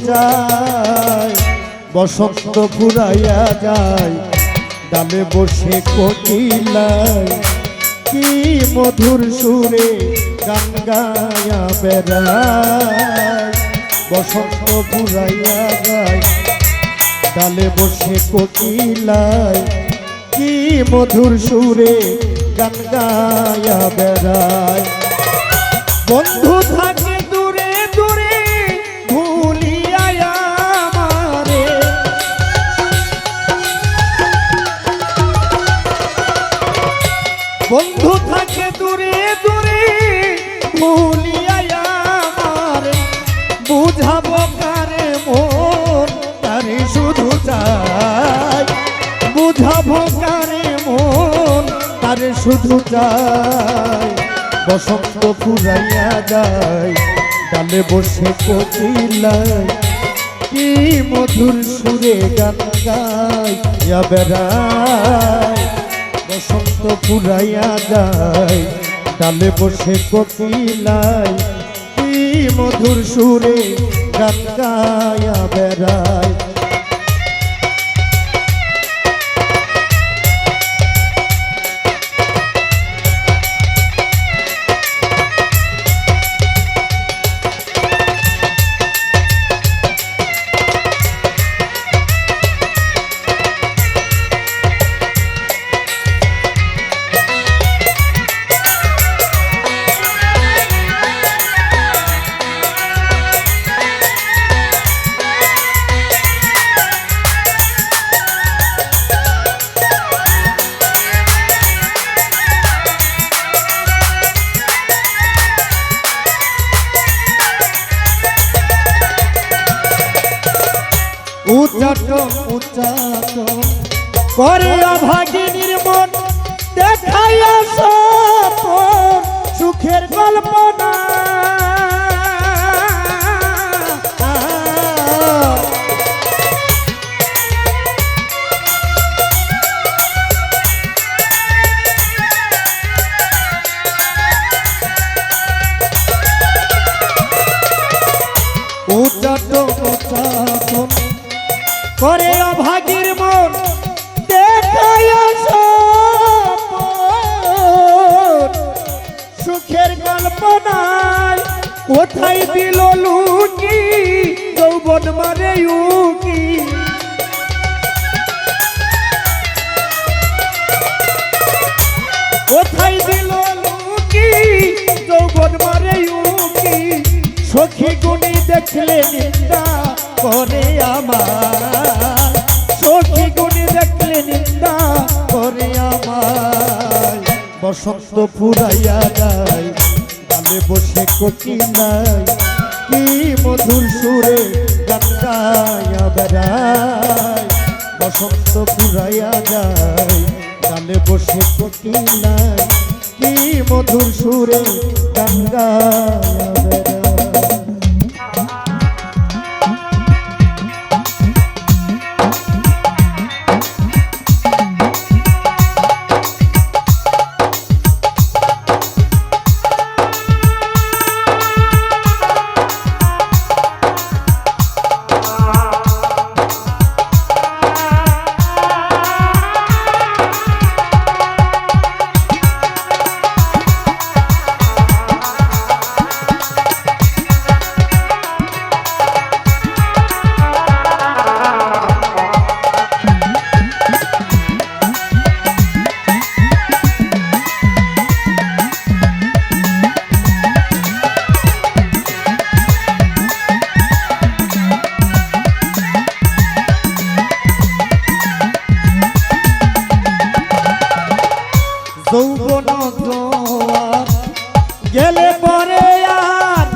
যায়, বসন্ত ফুরাইয়া যায়, ডালে বসে কোকিলায় কি মধুর সুরে গান গায়া বেড়ায়। বসন্ত ফুরাইয়া যায়, ডালে বসে কোকিলায় কি মধুর সুরে গান গায়া বেড়ায়। বন্ধু থাকে দূরে দূরে ভুলিয়া আমারে, বন্ধু থাকে দূরে দূরে ভুলিয়া আমারে, বুঝাবো কারে মন তারে শুধু চাই, বুঝাবো কারে মন তারে শুধু চাই। বসন্ত ফুরাইয়া যায়, ডালে বসে কোকিলায় কি মধুর সুরে গান গাইয়া বেড়ায়। বসন্ত ফুরাইয়া যায়, ডালে বসে কোকিলায় কি মধুর সুরে গান গাইয়া বেড়ায়। উচ্চাটন উচ্চাটন করে অভাগিনীর মন, দেখাইয়া সপন সুখের কল্পনা। উচ্চাটন উচ্চাটন করে অভাগীর মন, দেখাইয়া সপন সুখের কল্পনায়। কোথায় দিল লুকি যৌবন মারে উকি, কোথায় দিল লুকি যৌবন মারে উকি। সখী গুণী দেখলে নিন্দা করে আমার, সখী গুণী দেখলে নিন্দা করে আমার। বসন্ত ফুরাইয়া যায়, ডালে বসে কোকিলায় কি মধুর সুরে গান গায়া বেড়ায়। বসন্ত ফুরাইয়া যায়, ডালে বসে কোকিলায় কি মধুর সুরে গান গায়া বেড়ায়। যৌবন জোয়ার গেলে পরে আর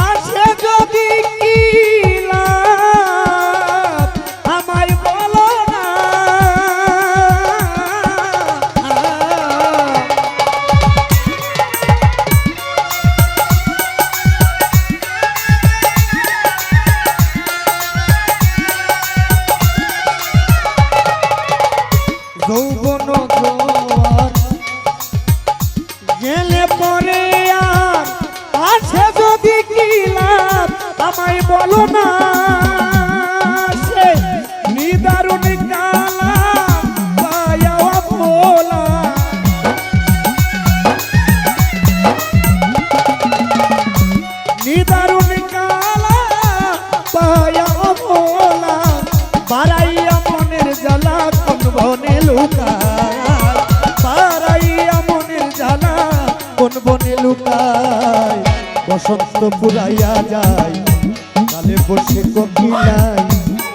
আসে যদি কি লাভ, আমায় বলো না। যৌবন জোয়ার গেলে পরে আর আসে যদি কি লাভ, আমায় বলো না সে নিদারুণ কালা পায়া ভোলা নিদারুণ কালা পায়া ভোলা বাড়াইয়া মনের জ্বালা কোন বনে লুকায় বাড়াইয়া মনের জ্বালা কোন বনে লুকায় বসন্ত পুরাইয়া যায় কালে বসে কোকিলাই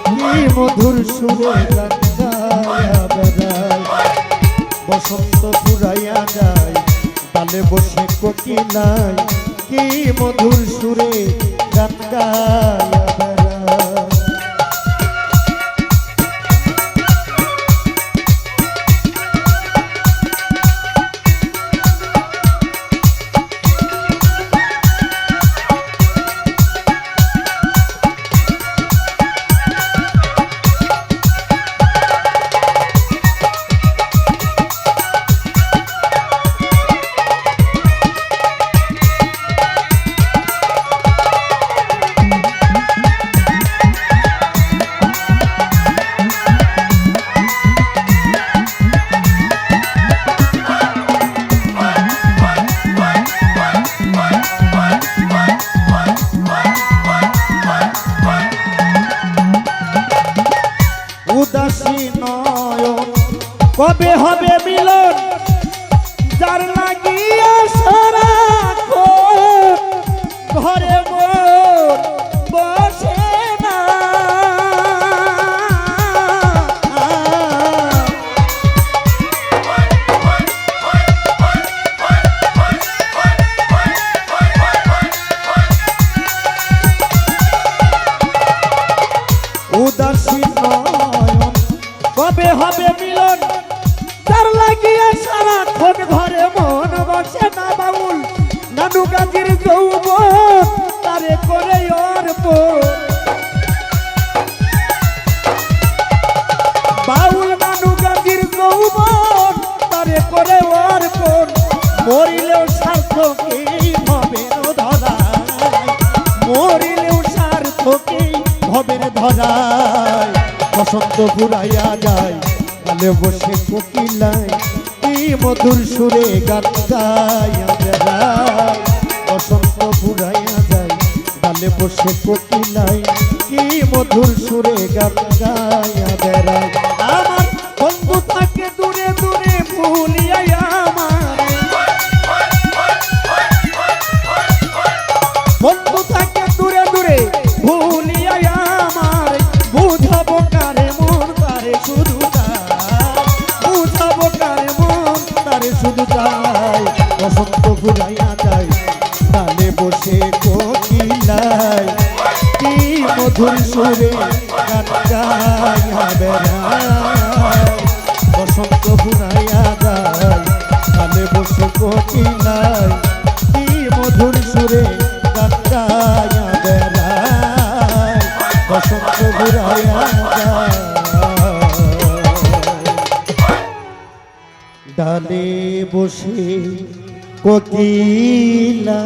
কি মধুর সুরে গান গায়া বেড়ায় বসন্ত পুরাইয়া যায় কালে বসে কোকিলাই কি মধুর সুরে গান গায়া বেড়ায় উদাসী নয়ন কবে হবে মিলন যার লাগিয়া সারা ঘরে মন বসে না উদাসী কবে হবে মিলন তার লাগিয়া সারাক্ষণ ঘরে মন বসে না বাউল নানু গাজির যৌবন তারে করে অর্পণ বাউল নানু গাজির যৌবন তারে করে অর্পণ মরিলেও সার্থকেই হবে ধরায় মরিলেও সার্থকেই হবে ধরায় বসন্ত ফুরাইয়া যায় কালে বসে কোকিলায় কি মধুর সুরে গান গায়া বেড়ায় বসন্ত ফুরাইয়া যায় কালে বসে কোকিলায় কি মধুর সুরে গান গায়া বেড়ায় আমার বন্ধু থাকে দূরে দূরে ভুলিয়া আমার বন্ধু থাকে দূরে দূরে ভুলিয়া আমার বুঝাবো কারে মন তারে শুধু বুঝাবো কারে মন তারে শুধু চাই বসন্ত ফুরাইয়া যায় তালে বসে কোকিলায় কি মধুর সুরে গান গায়া বেড়ায় বসন্ত ফুরাইয়া যায় তালে বসে কোকিলায় কি মধুর সুরে গান গায়া বেড়ায় বসন্ত ফুরাইয়া যায় ডালে বসে কোকিলা